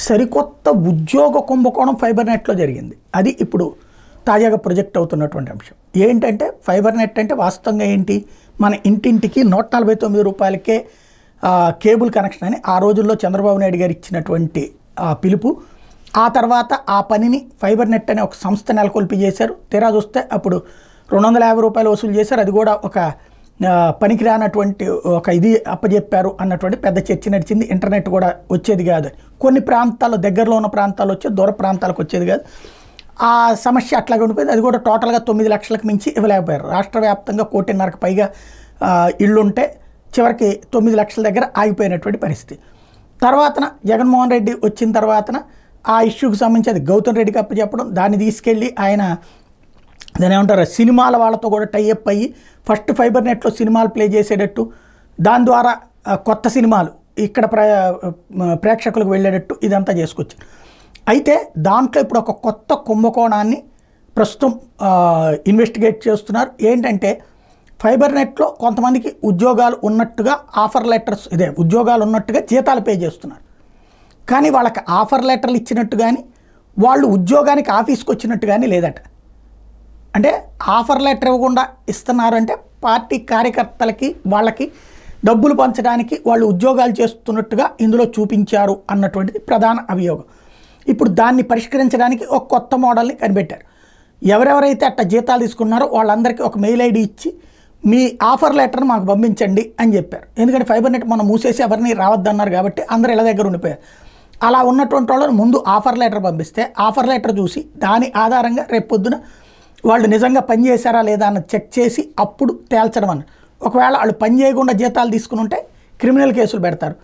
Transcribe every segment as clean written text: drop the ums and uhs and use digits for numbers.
సరికొత్త ఉద్యోగ కుంభకోణం ఫైబర్ నెట్లో జరిగింది. అది ఇప్పుడు తాజాగా ప్రొజెక్ట్ అవుతున్నటువంటి అంశం. ఏంటంటే ఫైబర్ నెట్ అంటే వాస్తవంగా ఏంటి, మన ఇంటింటికి 149 రూపాయలకే కేబుల్ కనెక్షన్ అని ఆ రోజుల్లో చంద్రబాబు నాయుడు గారు ఇచ్చినటువంటి పిలుపు. ఆ తర్వాత ఆ పనిని ఫైబర్ నెట్ అనే ఒక సంస్థ నెలకొల్పి చేశారు. తీరా చూస్తే అప్పుడు 250 రూపాయలు వసూలు చేశారు. అది కూడా ఒక పనికిరానటువంటి ఒక ఇది అప్పచెప్పారు అన్నటువంటి పెద్ద చర్చ నడిచింది. ఇంటర్నెట్ కూడా వచ్చేది కాదు, కొన్ని ప్రాంతాల్లో దగ్గరలో ఉన్న ప్రాంతాలు వచ్చేది, దూర ప్రాంతాలకు వచ్చేది కాదు. ఆ సమస్య అట్లాగే ఉండిపోయింది. అది కూడా టోటల్గా 9 లక్షలకు మించి ఇవ్వలేకపోయారు. రాష్ట్ర వ్యాప్తంగా 1.5 పైగా ఇళ్ళుంటే చివరికి 9 లక్షల దగ్గర ఆగిపోయినటువంటి పరిస్థితి. తర్వాతన జగన్మోహన్ రెడ్డి వచ్చిన తర్వాతన ఆ ఇష్యూకి సంబంధించి అది గౌతమ్ రెడ్డికి అప్పచెప్పడం, దాన్ని తీసుకెళ్ళి ఆయన దాని ఏమంటారు సినిమాల వాళ్ళతో కూడా టైఅప్ అయ్యి ఫస్ట్ ఫైబర్ నెట్లో సినిమాలు ప్లే చేసేటట్టు, దాని ద్వారా కొత్త సినిమాలు ఇక్కడ ప్రేక్షకులకు వెళ్ళేటట్టు ఇదంతా చేసుకొచ్చారు. అయితే దాంట్లో ఇప్పుడు ఒక కొత్త కుంభకోణాన్ని ప్రస్తుతం ఇన్వెస్టిగేట్ చేస్తున్నారు. ఏంటంటే ఫైబర్ నెట్లో కొంతమందికి ఉద్యోగాలు ఉన్నట్టుగా ఆఫర్ లెటర్స్ ఉద్యోగాలు ఉన్నట్టుగా జీతాలు పే చేస్తున్నారు. కానీ వాళ్ళకి ఆఫర్ లెటర్లు ఇచ్చినట్టు కానీ వాళ్ళు ఉద్యోగానికి ఆఫీస్కి వచ్చినట్టు కానీ లేదట. అంటే ఆఫర్ లెటర్ ఇవ్వకుండా ఇస్తున్నారంటే పార్టీ కార్యకర్తలకి వాళ్ళకి డబ్బులు పంచడానికి వాళ్ళు ఉద్యోగాలు చేస్తున్నట్టుగా ఇందులో చూపించారు అన్నటువంటిది ప్రధాన అభియోగం. ఇప్పుడు దాన్ని పరిష్కరించడానికి ఒక కొత్త మోడల్ని కనిపెట్టారు. ఎవరెవరైతే అట్ట జీతాలు తీసుకున్నారో వాళ్ళందరికీ ఒక మెయిల్ ఐడి ఇచ్చి మీ ఆఫర్ లెటర్ని మాకు పంపించండి అని చెప్పారు. ఎందుకంటే ఫైబర్ నెట్ మనం మూసేసి ఎవరిని రావద్దన్నారు కాబట్టి అందరూ ఇళ్ళ దగ్గర ఉండిపోయారు. అలా ఉన్నటువంటి వాళ్ళని ముందు ఆఫర్ లెటర్ పంపిస్తే ఆఫర్ లెటర్ చూసి దాని ఆధారంగా రేపు పొద్దున వాళ్ళు నిజంగా పని చేశారా లేదా అన్నది చెక్ చేసి అప్పుడు తేల్చడం అన్న. ఒకవేళ వాళ్ళు పని చేయకుండా జీతాలు తీసుకుని ఉంటే క్రిమినల్ కేసులు పెడతారు.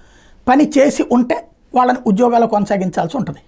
పని చేసి ఉంటే వాళ్ళని ఉద్యోగాలు కొనసాగించాల్సి ఉంటుంది.